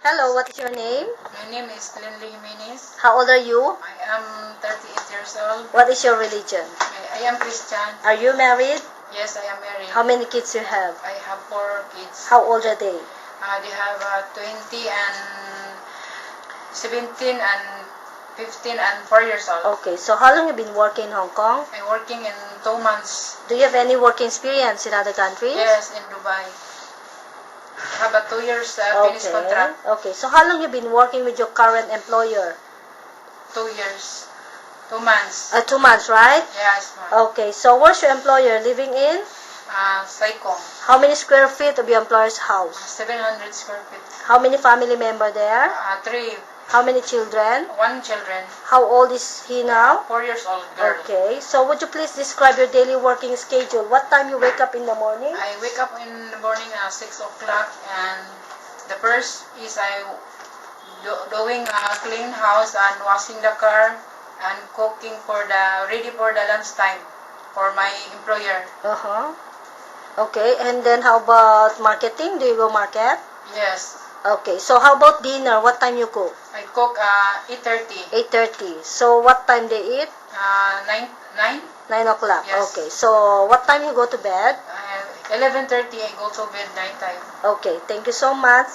Hello, what is your name? My name is Linley Jimenez. How old are you? I am 38 years old. What is your religion? I am Christian. Are you married? Yes, I am married. How many kids you have? I have 4 kids. How old are they? They have 20 and 17 and 15 and 4 years old. Okay, so how long you been working in Hong Kong? I'm working in 2 months. Do you have any working experience in other countries? Yes, in Dubai. I have a 2 years finished contract. Okay, so how long you been working with your current employer? 2 years. 2 months. 2 months, right? Yes, ma'am. Okay, so where's your employer living in? Saikong. How many square feet of your employer's house? 700 square feet. How many family member there? 3. How many children? 1 children. How old is he now? 4 years old girl. Okay, so would you please describe your daily working schedule? What time you wake up in the morning? I wake up in the morning at 6 o'clock, and the first is doing clean house and washing the car and cooking ready for the lunch time for my employer. Okay, and then how about marketing? Do you go market? Yes. Okay, so how about dinner? What time you cook? I cook 8:30. 8:30. So what time they eat? 9. 9 o'clock. Yes. Okay, so what time you go to bed? 11:30 I go to bed night time. Okay, thank you so much.